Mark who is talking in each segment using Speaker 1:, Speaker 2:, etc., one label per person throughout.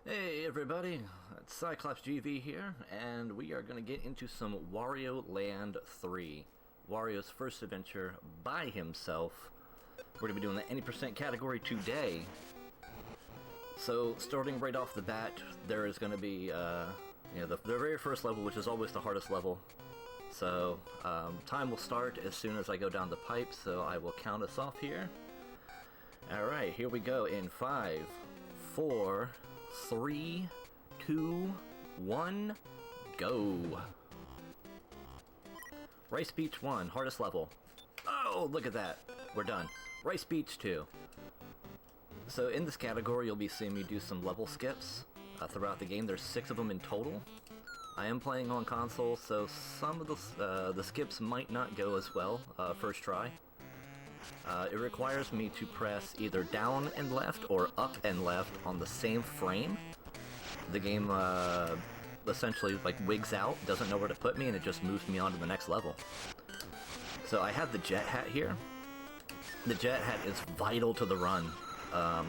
Speaker 1: Hey everybody, it's CyklopzGV here, and we are going to get into some Wario Land 3. Wario's first adventure by himself. We're going to be doing the any percent category today. So, starting right off the bat, there is going to be, the very first level, which is always the hardest level. So, time will start as soon as I go down the pipe, so I will count us off here. Alright, here we go in 5, 4, 3, 2, 1, go! Rice Beach 1, hardest level. Oh, look at that! We're done. Rice Beach 2. So in this category, you'll be seeing me do some level skips throughout the game. There's 6 of them in total. I am playing on console, so some of the skips might not go as well first try. It requires me to press either down and left or up and left on the same frame. The game essentially wigs out, doesn't know where to put me, and it just moves me on to the next level. So I have the jet hat here. The jet hat is vital to the run.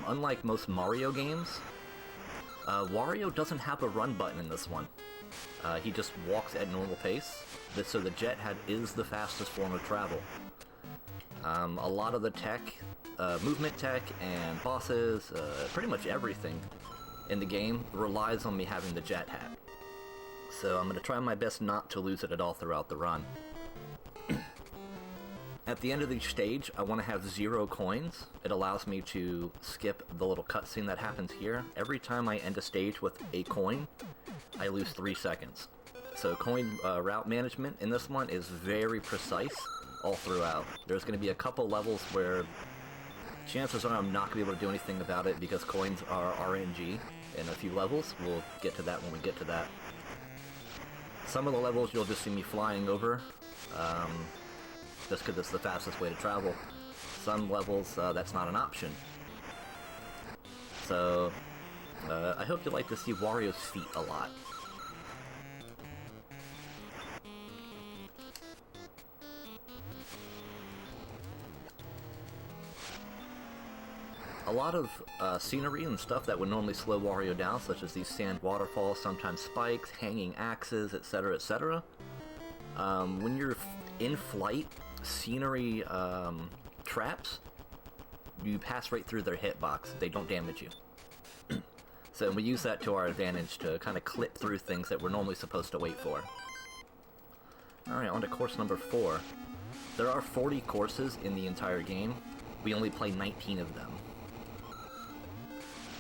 Speaker 1: Unlike most Mario games, Wario doesn't have a run button in this one. He just walks at normal pace, so the jet hat is the fastest form of travel. A lot of the tech, movement tech, and bosses, pretty much everything in the game relies on me having the jet hat. So I'm going to try my best not to lose it at all throughout the run. At the end of each stage, I want to have 0 coins. It allows me to skip the little cutscene that happens here. Every time I end a stage with a coin, I lose 3 seconds. So coin route management in this one is very precise all throughout. There's going to be a couple levels where chances are I'm not going to be able to do anything about it because coins are RNG in a few levels. We'll get to that when we get to that. Some of the levels you'll just see me flying over, just because it's the fastest way to travel. Some levels, that's not an option. So, I hope you like to see Wario's feet a lot. A lot of scenery and stuff that would normally slow Wario down, such as these sand waterfalls, sometimes spikes, hanging axes, etc., etc. When you're in flight, scenery traps, you pass right through their hitbox. They don't damage you. So we use that to our advantage to kind of clip through things that we're normally supposed to wait for. Alright, on to course number 4. There are 40 courses in the entire game. We only play 19 of them.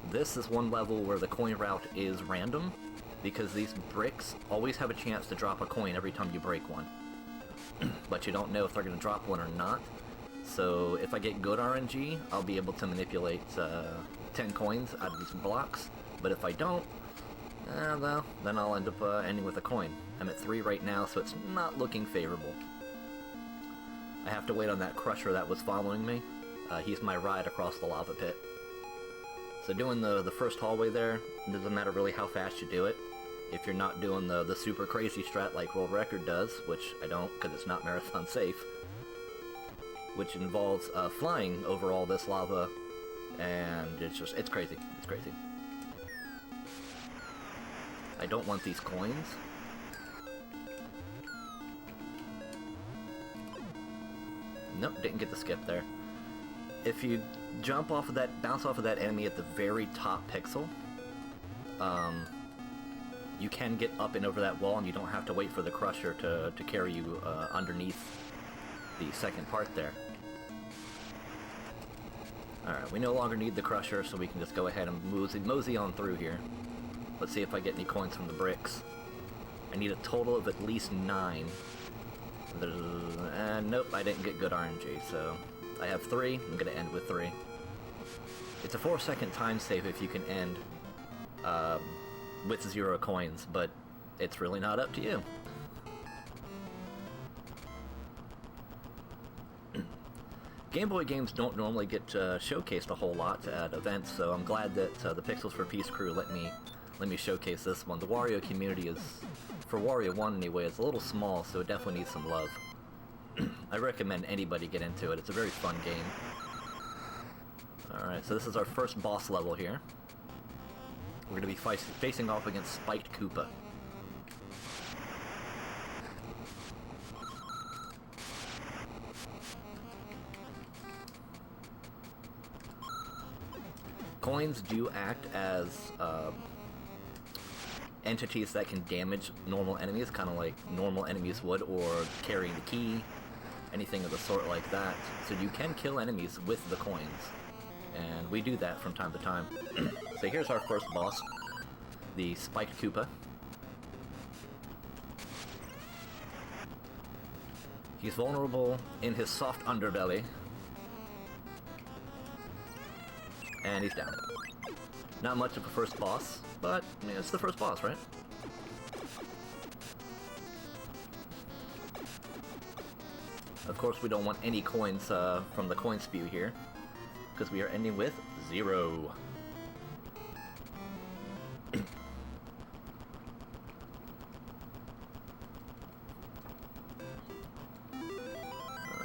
Speaker 1: This is one level where the coin route is random, because these bricks always have a chance to drop a coin every time you break one. But you don't know if they're going to drop one or not. So if I get good RNG, I'll be able to manipulate 10 coins out of these blocks. But if I don't, well, then I'll end up ending with a coin. I'm at 3 right now, so it's not looking favorable. I have to wait on that crusher that was following me. He's my ride across the lava pit. So doing the first hallway there, it doesn't matter really how fast you do it. If you're not doing the super crazy strat like World Record does, which I don't because it's not marathon safe, which involves flying over all this lava, and it's crazy. It's crazy. I don't want these coins. Nope, didn't get the skip there. If you jump off of that, bounce off of that enemy at the very top pixel, you can get up and over that wall, and you don't have to wait for the crusher to carry you underneath the second part there. Alright, we no longer need the crusher, so we can just go ahead and mosey on through here. Let's see if I get any coins from the bricks. I need a total of at least 9. Nope, I didn't get good RNG, so I have 3. I'm going to end with 3. It's a 4-second time save if you can end with 0 coins, but it's really not up to you. Game Boy games don't normally get showcased a whole lot at events, so I'm glad that the Pixels for Peace crew let me showcase this one. The Wario community is, for Wario 1 anyway, is a little small, so it definitely needs some love. I recommend anybody get into it. It's a very fun game. Alright, so this is our first boss level here. We're going to be facing off against Spiked Koopa. Coins do act as entities that can damage normal enemies, kind of like normal enemies would, or carrying the key, anything of the sort like that. So you can kill enemies with the coins, and we do that from time to time. So here's our first boss, the Spiked Koopa. He's vulnerable in his soft underbelly. And he's down. Not much of a first boss, but I mean, it's the first boss, right? Of course, we don't want any coins from the coin spew here, because we are ending with 0.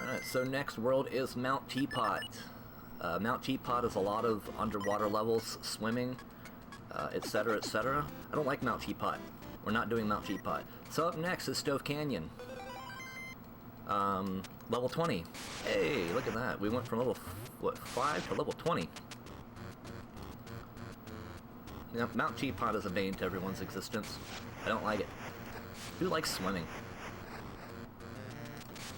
Speaker 1: Alright, so next world is Mount Teapot. Mount Teapot is a lot of underwater levels, swimming, etc., etc. I don't like Mount Teapot. We're not doing Mount Teapot. So up next is Stove Canyon. Level 20. Hey, look at that. We went from level, 5 to level 20. Now, Mount Teapot is a bane to everyone's existence. I don't like it. Who likes swimming?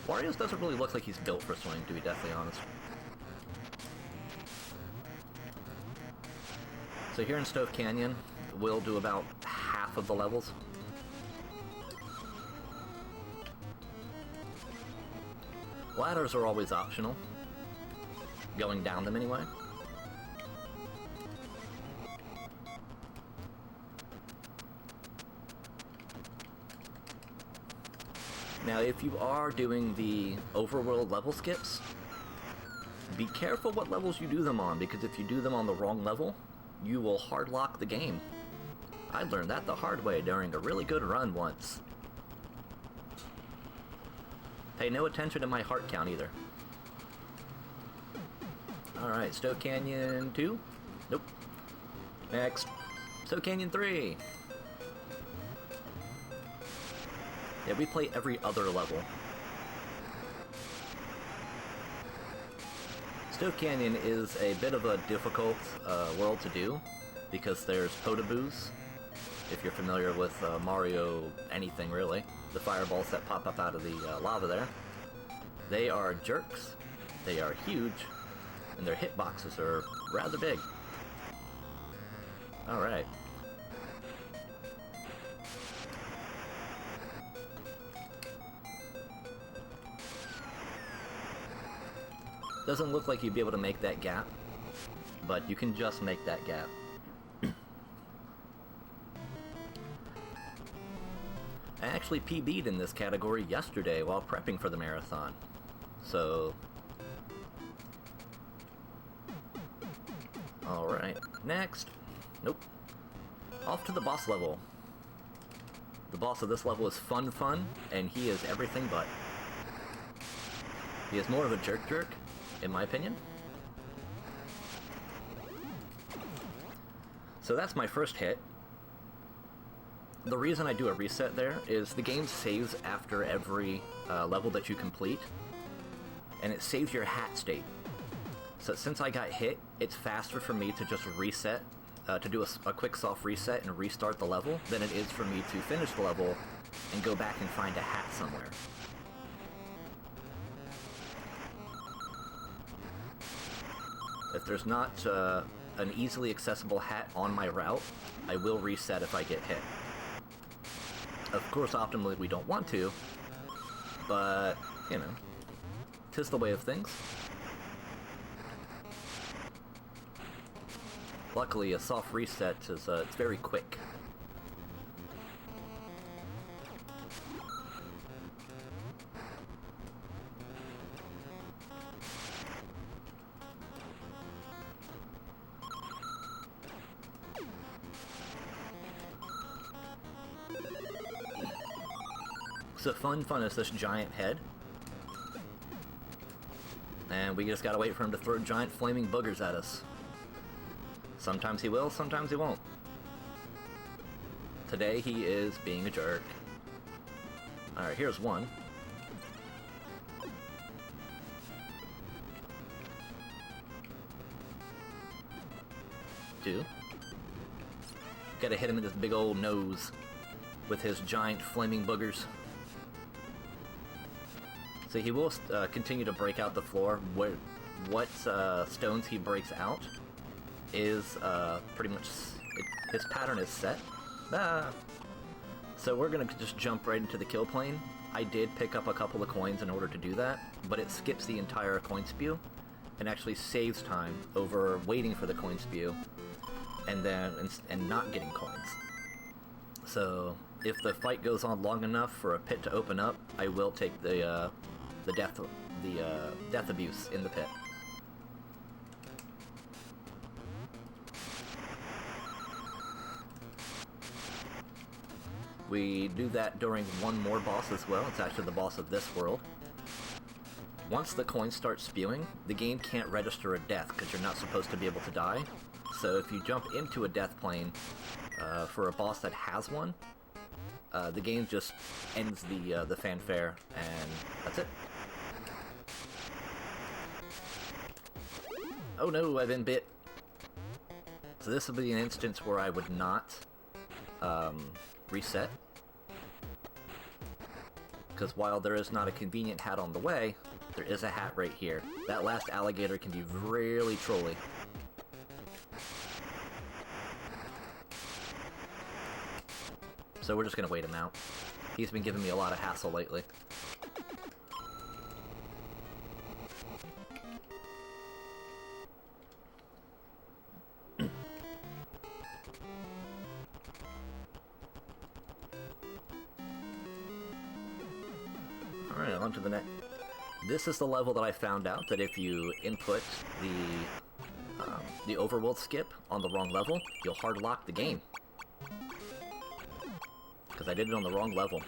Speaker 1: Wario's doesn't really look like he's built for swimming, to be deathly honest. So here in Stove Canyon, we'll do about half of the levels. Ladders are always optional. Going down them anyway. Now, if you are doing the overworld level skips, be careful what levels you do them on, because if you do them on the wrong level, you will hard lock the game. I learned that the hard way during a really good run once. Pay no attention to my heart count either. Alright, Stove Canyon 2? Nope. Next. Stove Canyon 3! Yeah, we play every other level. Stove Canyon is a bit of a difficult world to do, because there's Potaboos, if you're familiar with Mario anything really, the fireballs that pop up out of the lava there. They are jerks, they are huge, and their hitboxes are rather big. Alright. Doesn't look like you'd be able to make that gap, but you can just make that gap. I actually PB'd in this category yesterday while prepping for the marathon, so... Alright, next. Nope. Off to the boss level. The boss of this level is Fun, and he is everything but. He is more of a jerk, in my opinion. So that's my first hit. The reason I do a reset there is the game saves after every level that you complete, and it saves your hat state. So since I got hit, it's faster for me to just reset, to do a quick soft reset and restart the level, than it is for me to finish the level and go back and find a hat somewhere. If there's not an easily accessible hat on my route, I will reset if I get hit. Of course, optimally we don't want to, but, you know, 'tis the way of things. Luckily, a soft reset is it's very quick. So Fun is this giant head, and we just gotta wait for him to throw giant flaming boogers at us. Sometimes he will, sometimes he won't. Today he is being a jerk. Alright, here's one. Two. Gotta hit him in his big old nose with his giant flaming boogers. So he will continue to break out the floor. What stones he breaks out is pretty much... his pattern is set. So we're gonna just jump right into the kill plane. I did pick up a couple of coins in order to do that, but it skips the entire coin spew and actually saves time over waiting for the coin spew and not getting coins. So if the fight goes on long enough for a pit to open up, I will take the death abuse in the pit. We do that during one more boss as well. It's actually the boss of this world. Once the coins start spewing, the game can't register a death because you're not supposed to be able to die. So if you jump into a death plane for a boss that has one, the game just ends the fanfare, and that's it. Oh no, I've been bit. So this will be an instance where I would not reset. Because while there is not a convenient hat on the way, there is a hat right here. That last alligator can be really trolly. So we're just gonna wait him out. He's been giving me a lot of hassle lately. Alright, on to the next. This is the level that I found out that if you input the overworld skip on the wrong level, you'll hard lock the game. Because I did it on the wrong level.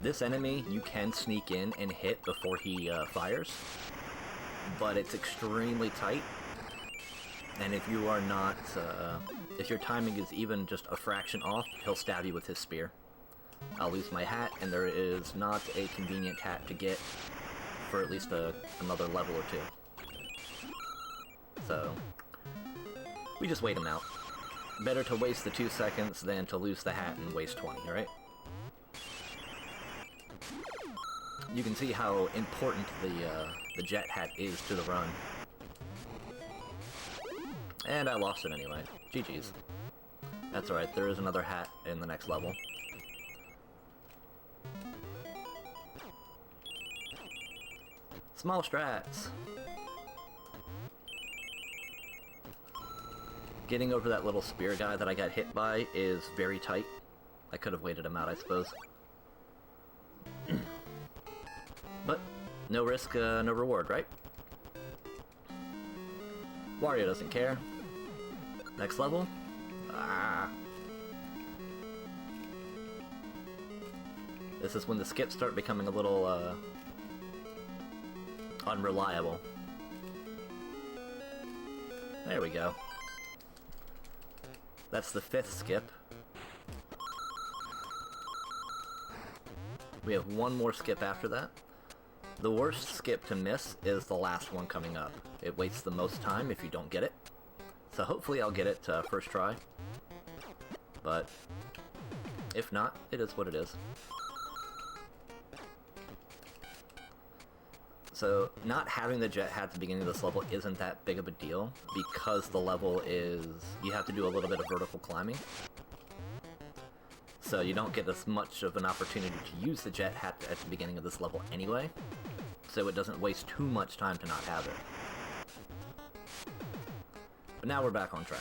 Speaker 1: This enemy you can sneak in and hit before he fires, but it's extremely tight. And if you are not, if your timing is even just a fraction off, he'll stab you with his spear. I'll lose my hat, and there is not a convenient hat to get for at least another level or two. So, we just wait him out. Better to waste the 2 seconds than to lose the hat and waste 20, right? You can see how important the jet hat is to the run. And I lost it anyway. GG's. That's alright, there is another hat in the next level. Small strats! Getting over that little spear guy that I got hit by is very tight. I could have waited him out, I suppose. But, no risk, no reward, right? Wario doesn't care. Next level? Ah. This is when the skips start becoming a little, unreliable. There we go. That's the 5th skip. We have one more skip after that. The worst skip to miss is the last one coming up. It wastes the most time if you don't get it. So hopefully I'll get it first try. But if not, it is what it is. So not having the jet hat at the beginning of this level isn't that big of a deal, because the level is... you have to do a little bit of vertical climbing. So you don't get as much of an opportunity to use the jet hat at the beginning of this level anyway, so it doesn't waste too much time to not have it. But now we're back on track.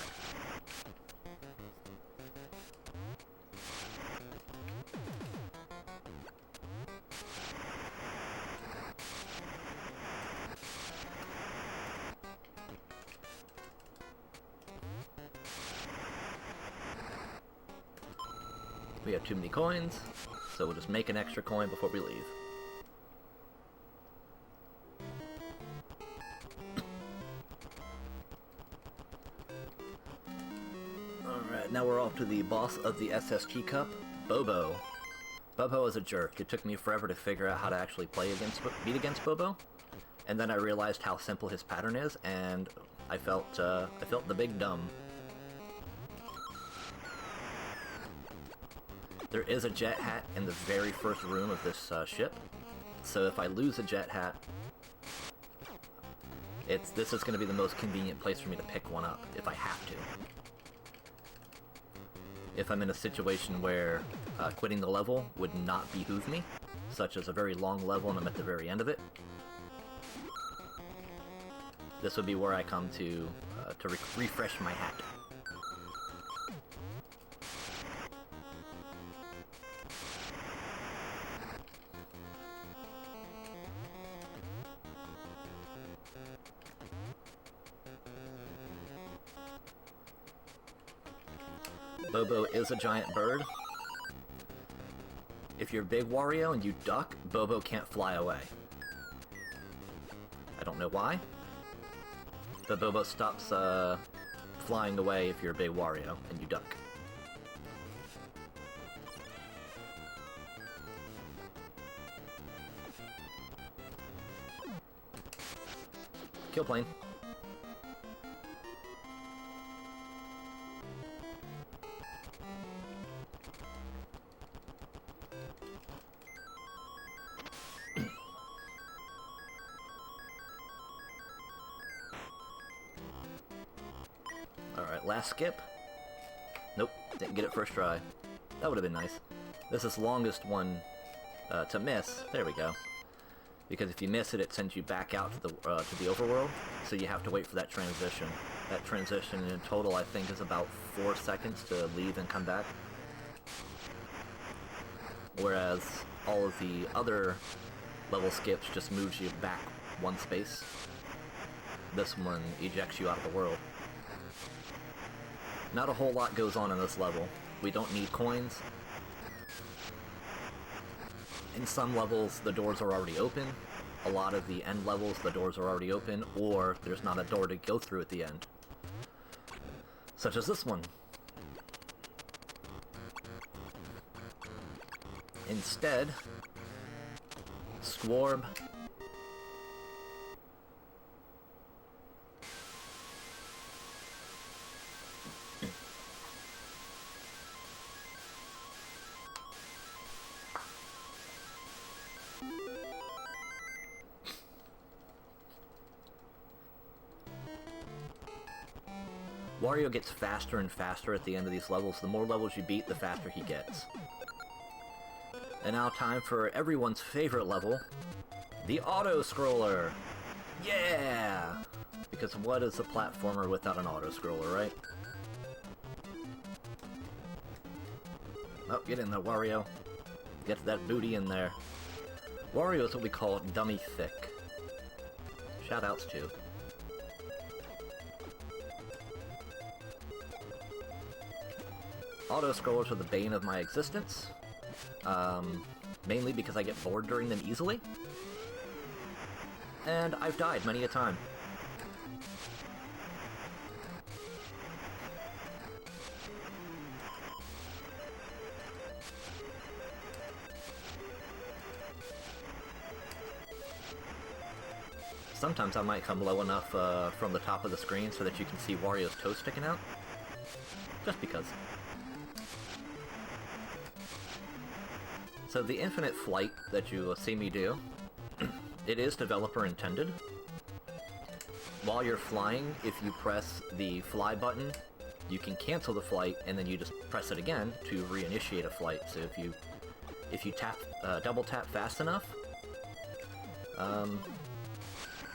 Speaker 1: We have too many coins, so we'll just make an extra coin before we leave. Alright, now we're off to the boss of the SSG Cup, Bobo. Bobo is a jerk. It took me forever to figure out how to actually beat against Bobo, and then I realized how simple his pattern is, and I felt the big dumb. There is a jet hat in the very first room of this ship, so if I lose a jet hat, this is going to be the most convenient place for me to pick one up, if I have to. If I'm in a situation where quitting the level would not behoove me, such as a very long level and I'm at the very end of it, this would be where I come to refresh my hat. Bobo is a giant bird. If you're big Wario and you duck, Bobo can't fly away. I don't know why, but Bobo stops flying away if you're a big Wario and you duck. Kill plane. Alright, last skip. Nope, didn't get it first try. That would have been nice. This is the longest one to miss. There we go. Because if you miss it, it sends you back out to the overworld, so you have to wait for that transition. That transition in total, I think, is about 4 seconds to leave and come back. Whereas all of the other level skips just moves you back 1 space. This one ejects you out of the world. Not a whole lot goes on in this level. We don't need coins. In some levels, the doors are already open. A lot of the end levels, the doors are already open, or there's not a door to go through at the end. Such as this one. Instead, Squarb Wario gets faster and faster at the end of these levels. The more levels you beat, the faster he gets. And now time for everyone's favorite level, the auto-scroller! Yeah! Because what is a platformer without an auto-scroller, right? Oh, get in there, Wario. Get that booty in there. Wario is what we call dummy thick. Shoutouts to. Auto-scrollers are the bane of my existence. Mainly because I get bored during them easily. And I've died many a time. Sometimes I might come low enough from the top of the screen so that you can see Wario's toe sticking out. Just because. So the infinite flight that you see me do, it is developer intended. While you're flying, if you press the fly button, you can cancel the flight and then you just press it again to reinitiate a flight. So if you tap double tap fast enough,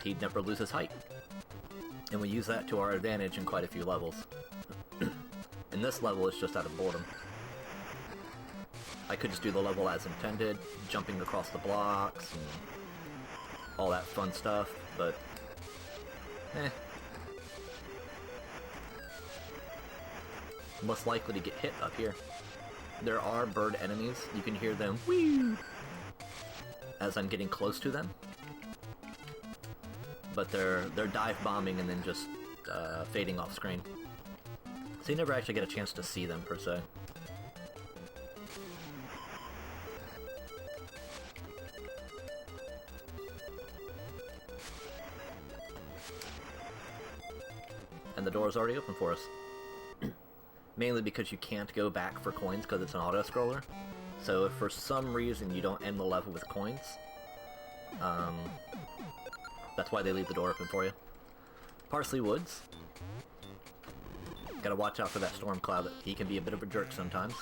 Speaker 1: he'd never lose his height. And we use that to our advantage in quite a few levels. In this level, it's just out of boredom. I could just do the level as intended, jumping across the blocks and all that fun stuff, but I'm less likely to get hit up here. There are bird enemies. You can hear them whee as I'm getting close to them, but they're dive bombing and then just fading off screen. So you never actually get a chance to see them, per se. And the door is already open for us. Mainly because you can't go back for coins because it's an auto-scroller. So if for some reason you don't end the level with coins, that's why they leave the door open for you. Parsley Woods. Gotta watch out for that storm cloud. He can be a bit of a jerk sometimes.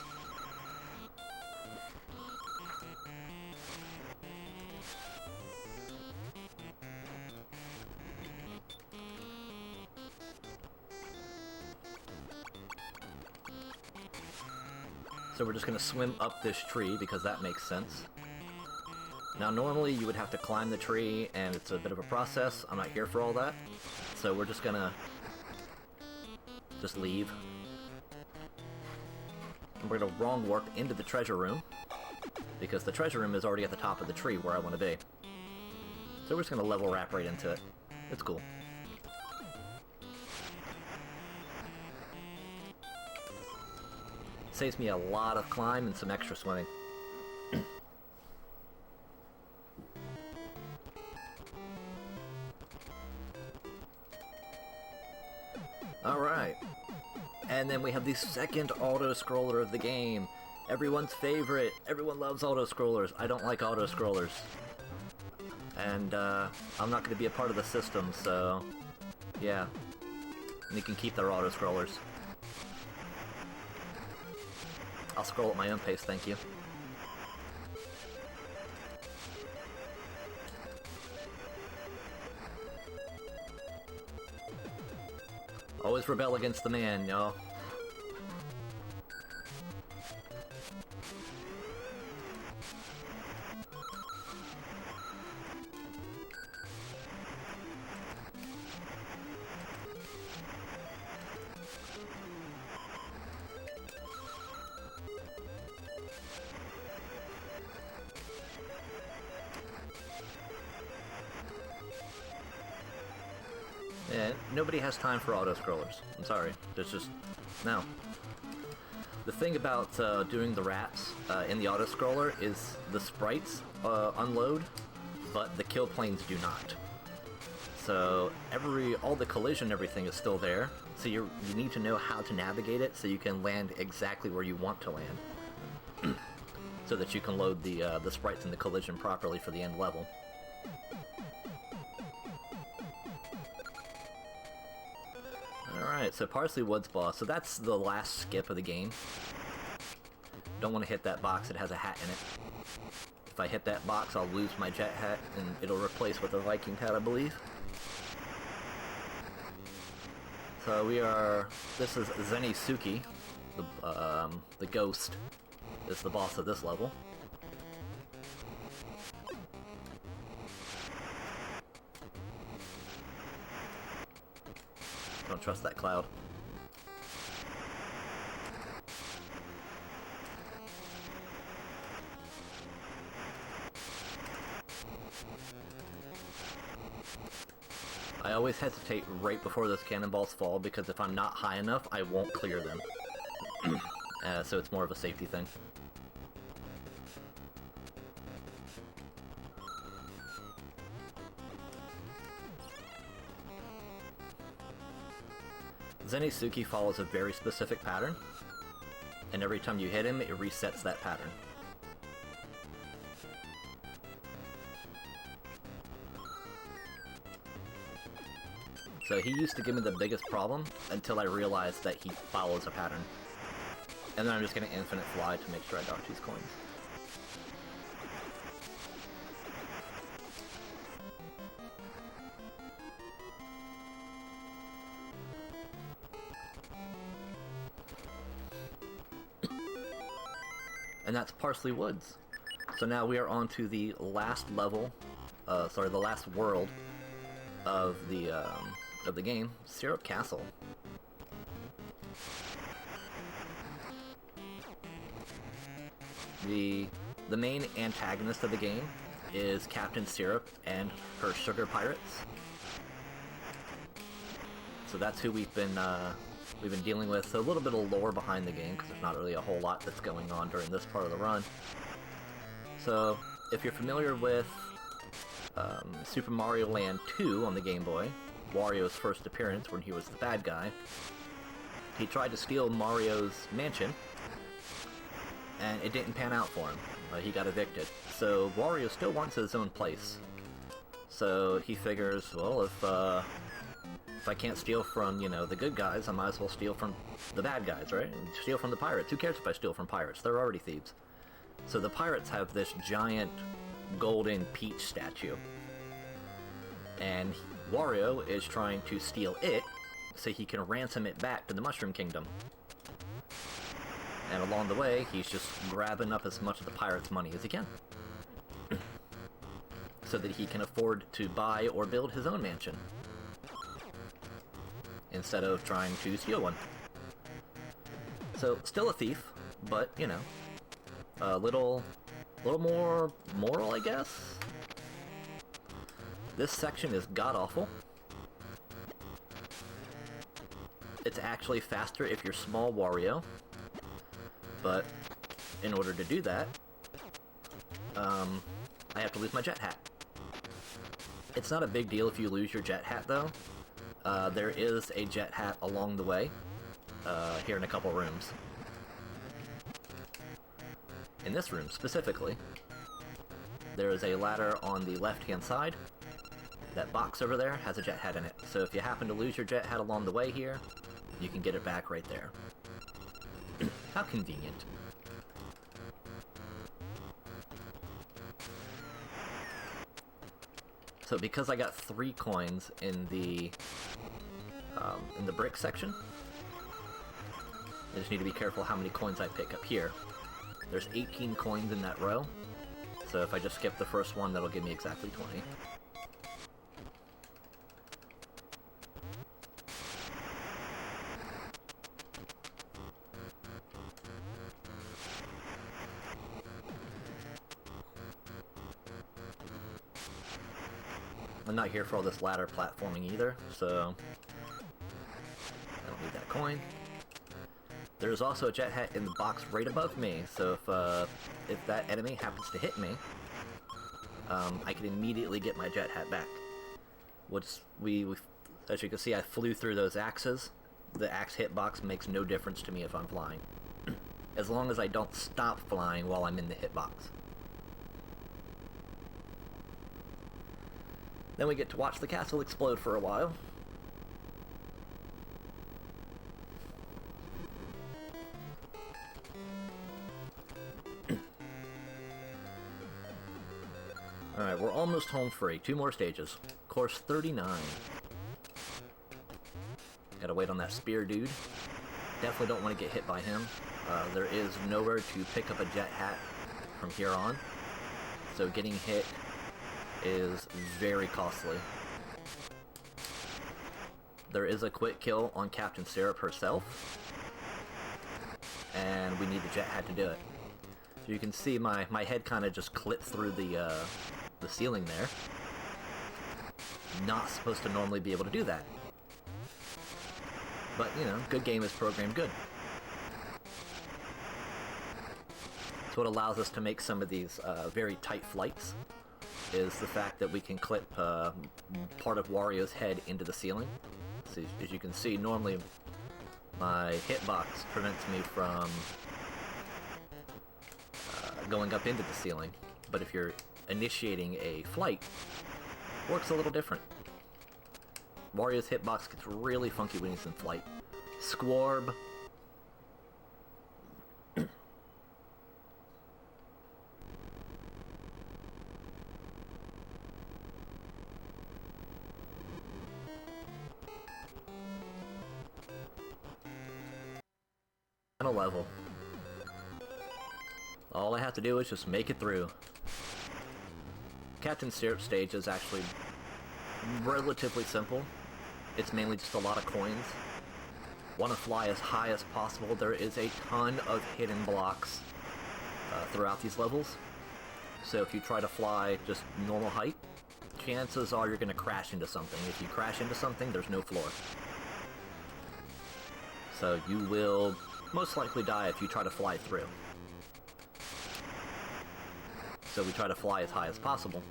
Speaker 1: So we're just gonna swim up this tree because that makes sense. Now normally you would have to climb the tree and it's a bit of a process. I'm not here for all that. So we're just gonna leave. And we're gonna wrong warp into the treasure room because the treasure room is already at the top of the tree where I want to be. So we're just gonna level wrap right into it. It's cool. Saves me a lot of climb and some extra swimming. Alright. And then we have the second auto-scroller of the game. Everyone's favorite. Everyone loves auto-scrollers. I don't like auto-scrollers. And, I'm not going to be a part of the system, so... yeah. And you can keep their auto-scrollers. I'll scroll at my own pace, thank you. Always rebel against the man, y'all. Yeah, nobody has time for auto-scrollers. I'm sorry. There's just... no. The thing about doing the rats in the auto-scroller is the sprites unload, but the kill planes do not. So all the collision and everything is still there, so you need to know how to navigate it so you can land exactly where you want to land. So that you can load the sprites and the collision properly for the end level. Alright, so Parsley Woods boss. So that's the last skip of the game. Don't want to hit that box, it has a hat in it. If I hit that box, I'll lose my jet hat, and it'll replace with a Viking hat, I believe. So this is Zenisuke, the ghost, is the boss of this level. Don't trust that cloud. I always hesitate right before those cannonballs fall because if I'm not high enough, I won't clear them. So it's more of a safety thing. Zenisuke follows a very specific pattern, and every time you hit him, it resets that pattern. So he used to give me the biggest problem until I realized that he follows a pattern. And then I'm just going to infinite fly to make sure I dodge these coins. And that's Parsley Woods. So now we are on to the last level, the last world of the game, Syrup Castle. The main antagonist of the game is Captain Syrup and her sugar pirates. So that's who we've been we've been dealing with a little bit of lore behind the game, because there's not really a whole lot that's going on during this part of the run. So, if you're familiar with Super Mario Land 2 on the Game Boy, Wario's first appearance when he was the bad guy, he tried to steal Mario's mansion, and it didn't pan out for him. He got evicted. So Wario still wants his own place. So he figures, well, if I can't steal from, you know, the good guys, I might as well steal from the bad guys, right? Steal from the pirates. Who cares if I steal from pirates? They're already thieves. So the pirates have this giant golden Peach statue. And Wario is trying to steal it so he can ransom it back to the Mushroom Kingdom. And along the way, he's just grabbing up as much of the pirates' money as he can. So that he can afford to buy or build his own mansion. Instead of trying to steal one. So, still a thief, but, you know, a little more moral, I guess? This section is god-awful. It's actually faster if you're small Wario. But, in order to do that, I have to lose my jet hat. It's not a big deal if you lose your jet hat, though. There is a jet hat along the way, here in a couple rooms. In this room, specifically, there is a ladder on the left-hand side. That box over there has a jet hat in it. So if you happen to lose your jet hat along the way here, you can get it back right there. How convenient. So because I got 3 coins in the brick section, I just need to be careful how many coins I pick up here. There's 18 coins in that row, so if I just skip the first one, that'll give me exactly 20. I'm not here for all this ladder platforming either, so I don't need that coin. There's also a jet hat in the box right above me, so if that enemy happens to hit me, I can immediately get my jet hat back. Which as you can see, I flew through those axes. The axe hitbox makes no difference to me if I'm flying. As long as I don't stop flying while I'm in the hitbox. Then we get to watch the castle explode for a while. Alright, we're almost home free. 2 more stages. Course 39. Gotta wait on that spear dude. Definitely don't want to get hit by him. There is nowhere to pick up a jet hat from here on. So getting hit is very costly. There is a quick kill on Captain Syrup herself. And we need the jet hat to do it. So you can see my head kind of just clipped through the ceiling there. Not supposed to normally be able to do that. But, you know, good game is programmed good. It's what allows us to make some of these very tight flights, is the fact that we can clip part of Wario's head into the ceiling. So as you can see, normally my hitbox prevents me from going up into the ceiling. But if you're initiating a flight, it works a little different. Wario's hitbox gets really funky when he's in flight. Squarb. A level. All I have to do is just make it through. Captain Syrup stage is actually relatively simple. It's mainly just a lot of coins. Want to fly as high as possible. There is a ton of hidden blocks throughout these levels. So if you try to fly just normal height, chances are you're going to crash into something. If you crash into something, there's no floor. So you will most likely die if you try to fly through. So we try to fly as high as possible.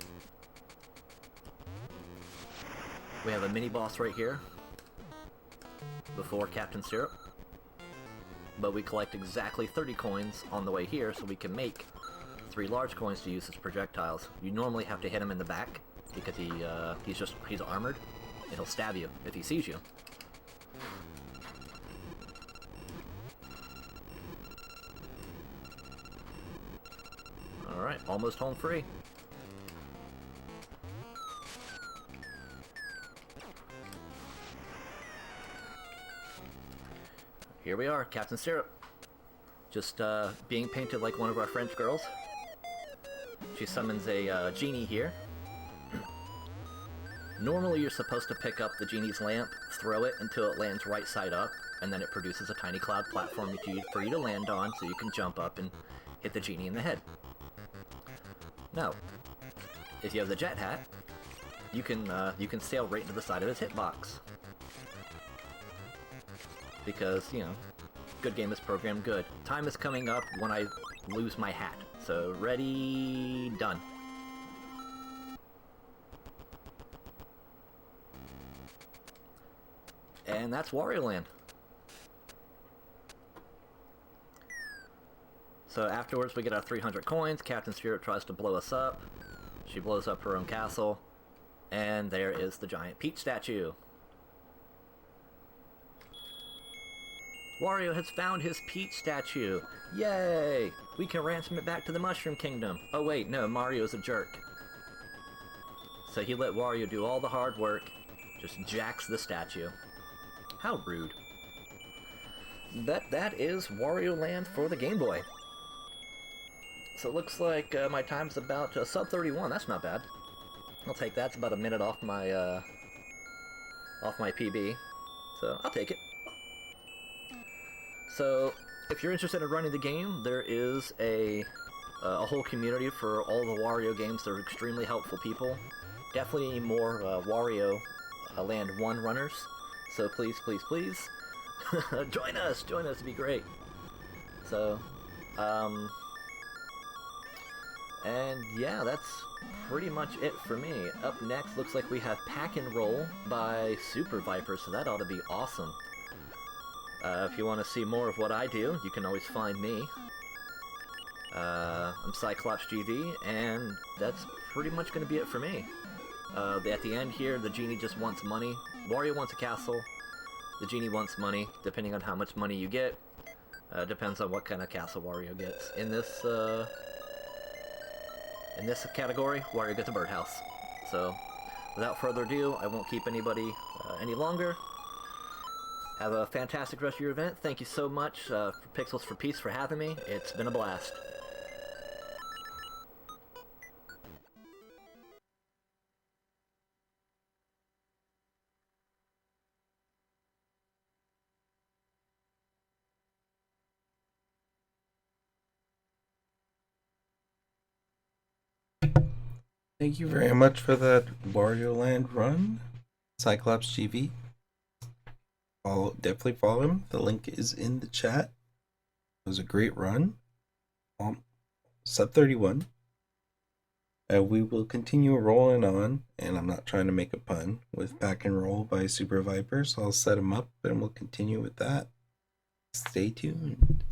Speaker 1: We have a mini-boss right here, before Captain Syrup. But we collect exactly 30 coins on the way here, so we can make 3 large coins to use as projectiles. You normally have to hit him in the back, because he's armored, and he'll stab you if he sees you. Alright, almost home free. Here we are, Captain Syrup. Just being painted like one of our French girls. She summons a genie here. Normally you're supposed to pick up the genie's lamp, throw it until it lands right side up, and then it produces a tiny cloud platform for you to land on so you can jump up and hit the genie in the head. Now, if you have the jet hat, you can sail right into the side of his hitbox. Because, you know, good game is programmed good. Time is coming up when I lose my hat. So, ready, done. And that's Wario Land. So afterwards we get our 300 coins, Captain Syrup tries to blow us up. She blows up her own castle. And there is the giant Peach statue. Wario has found his Peach statue! Yay! We can ransom it back to the Mushroom Kingdom. Oh wait, no, Mario's a jerk. So he let Wario do all the hard work, just jacks the statue. How rude. That is Wario Land for the Game Boy. So it looks like my time's about sub 31, that's not bad. I'll take that, it's about a minute off my PB. So I'll take it. So, if you're interested in running the game, there is a whole community for all the Wario games. They're extremely helpful people. Definitely need more Wario Land 1 runners. So please, please, please, join us, it'd be great. So, and yeah, that's pretty much it for me. Up next, looks like we have Pack and Roll by Super Viper, so that ought to be awesome. If you want to see more of what I do, you can always find me. I'm CyklopzGV, and that's pretty much going to be it for me. At the end here, the genie just wants money. Wario wants a castle. The genie wants money, depending on how much money you get. Depends on what kind of castle Wario gets. In this category, Wario gets a birdhouse. So, without further ado, I won't keep anybody any longer. Have a fantastic rest of your event. Thank you so much, Pixels for Peace, for having me. It's been a blast.
Speaker 2: Thank you very much for that Wario Land run, CyklopzGV. Definitely follow him. The link is in the chat. It was a great run. Sub 31. We will continue rolling on, and I'm not trying to make a pun, with Pack and Roll by Super Viper, so I'll set him up and we'll continue with that. Stay tuned.